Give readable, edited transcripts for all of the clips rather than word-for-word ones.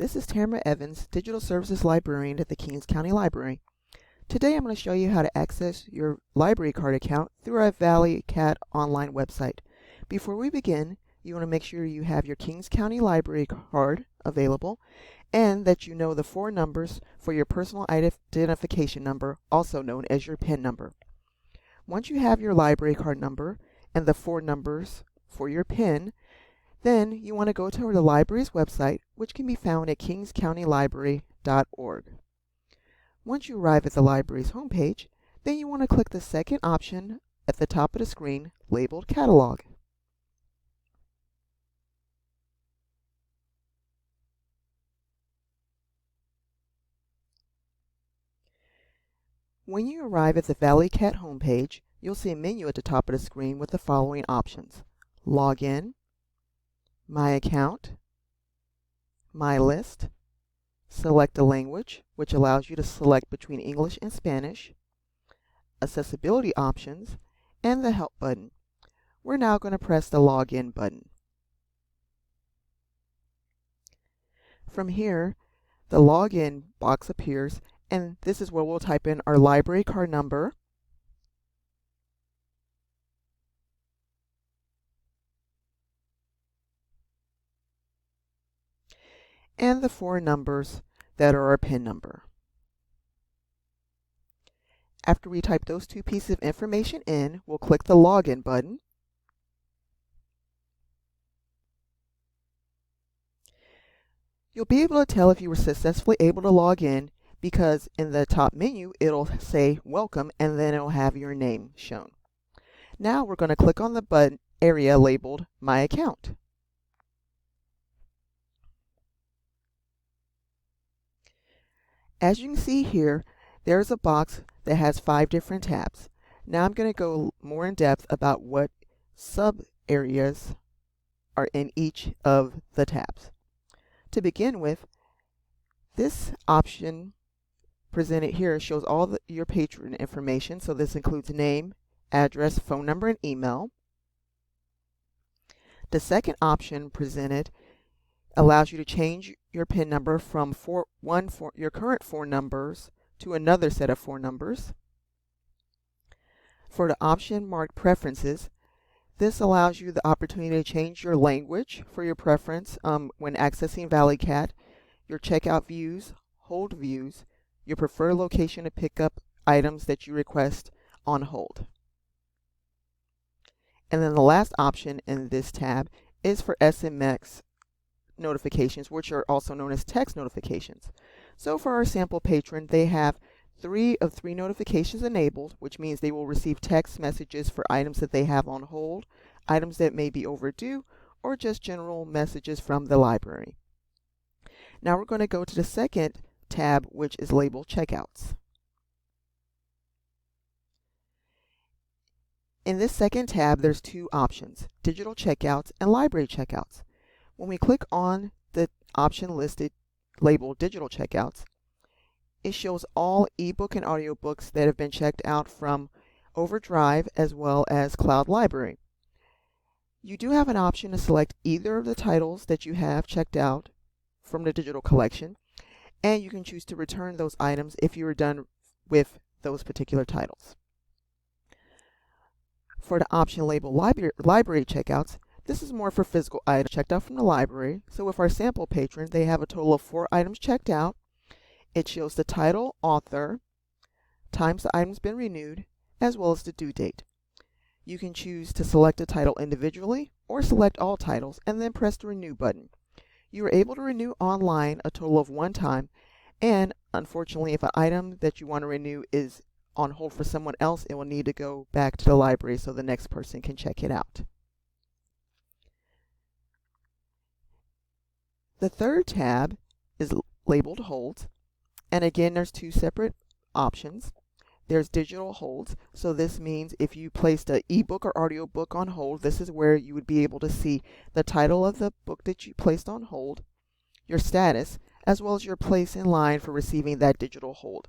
This is Tamara Evans, Digital Services Librarian at the Kings County Library. Today I'm going to show you how to access your library card account through our ValleyCat online website. Before we begin, you want to make sure you have your Kings County Library card available and that you know the 4 numbers for your personal identification number, also known as your PIN number. Once you have your library card number and the 4 numbers for your PIN, then you want to go to the library's website, which can be found at kingscountylibrary.org. Once you arrive at the library's homepage, then you want to click the second option at the top of the screen labeled Catalog. When you arrive at the ValleyCat homepage, you'll see a menu at the top of the screen with the following options: Login, My Account, My List, Select a Language, which allows you to select between English and Spanish, Accessibility Options, and the Help button. We're now going to press the Login button. From here, the Login box appears, and this is where we'll type in our library card number, and the 4 numbers that are our PIN number. After we type those 2 pieces of information in, we'll click the Login button. You'll be able to tell if you were successfully able to log in because in the top menu it'll say Welcome and then it'll have your name shown. Now we're going to click on the button area labeled My Account. As you can see here, there's a box that has 5 different tabs. Now I'm going to go more in depth about what sub areas are in each of the tabs. To begin with, this option presented here shows all your patron information. So this includes name, address, phone number, and email. The second option presented allows you to change your PIN number from your current 4 numbers to another set of 4 numbers. For the option marked Preferences, this allows you the opportunity to change your language for your preference when accessing ValleyCat, your checkout views, hold views, your preferred location to pick up items that you request on hold. And then the last option in this tab is for SMS notifications, which are also known as text notifications. So for our sample patron, they have 3 of 3 notifications enabled, which means they will receive text messages for items that they have on hold, items that may be overdue, or just general messages from the library. Now we're going to go to the second tab, which is labeled Checkouts. In this second tab, there's 2 options: Digital Checkouts and Library Checkouts. When we click on the option listed labeled Digital Checkouts, it shows all ebook and audiobooks that have been checked out from Overdrive as well as Cloud Library. You do have an option to select either of the titles that you have checked out from the digital collection, and you can choose to return those items if you are done with those particular titles. For the option labeled Library Checkouts, this is more for physical items checked out from the library. So with our sample patrons, they have a total of 4 items checked out. It shows the title, author, times the item's been renewed, as well as the due date. You can choose to select a title individually or select all titles and then press the Renew button. You are able to renew online a total of 1 time, and unfortunately, if an item that you want to renew is on hold for someone else, it will need to go back to the library so the next person can check it out. The third tab is labeled Holds, and again there's 2 separate options. There's digital holds, so this means if you placed an ebook or audiobook on hold, this is where you would be able to see the title of the book that you placed on hold, your status, as well as your place in line for receiving that digital hold.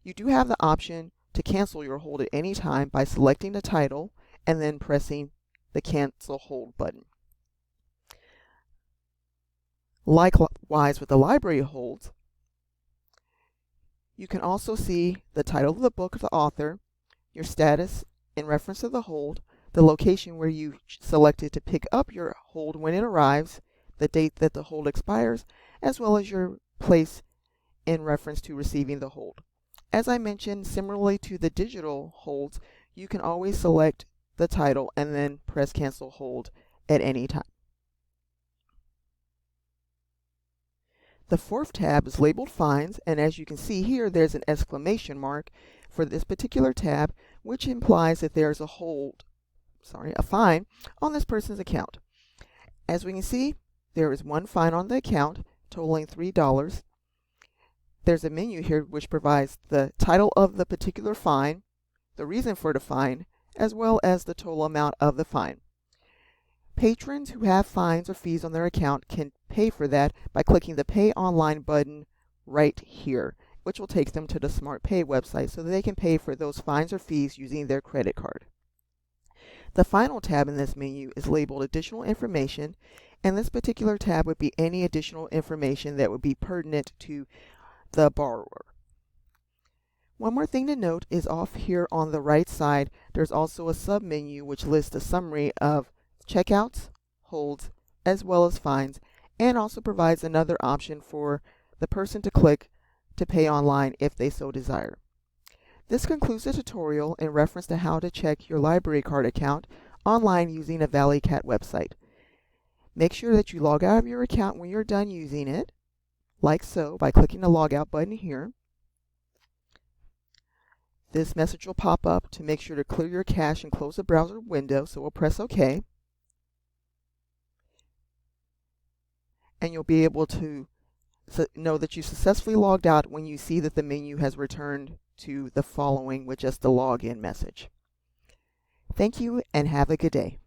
You do have the option to cancel your hold at any time by selecting the title and then pressing the Cancel Hold button. Likewise with the library holds, you can also see the title of the book of the author, your status in reference to the hold, the location where you selected to pick up your hold when it arrives, the date that the hold expires, as well as your place in reference to receiving the hold. As I mentioned, similarly to the digital holds, you can always select the title and then press cancel hold at any time. The fourth tab is labeled fines, and as you can see here, there's an exclamation mark for this particular tab, which implies that there's a fine on this person's account. As we can see, there is one fine on the account totaling $3. There's a menu here which provides the title of the particular fine, the reason for the fine, as well as the total amount of the fine. Patrons who have fines or fees on their account can pay for that by clicking the Pay Online button right here, which will take them to the Smart Pay website so that they can pay for those fines or fees using their credit card. The final tab in this menu is labeled Additional Information, and this particular tab would be any additional information that would be pertinent to the borrower. One more thing to note is off here on the right side, there's also a sub-menu which lists a summary of checkouts, holds, as well as fines, and also provides another option for the person to click to pay online if they so desire. This concludes the tutorial in reference to how to check your library card account online using a ValleyCat website. Make sure that you log out of your account when you're done using it, like so, by clicking the logout button here. This message will pop up to make sure to clear your cache and close the browser window, so we'll press OK. And you'll be able to know that you successfully logged out when you see that the menu has returned to the following with just the login message. Thank you and have a good day.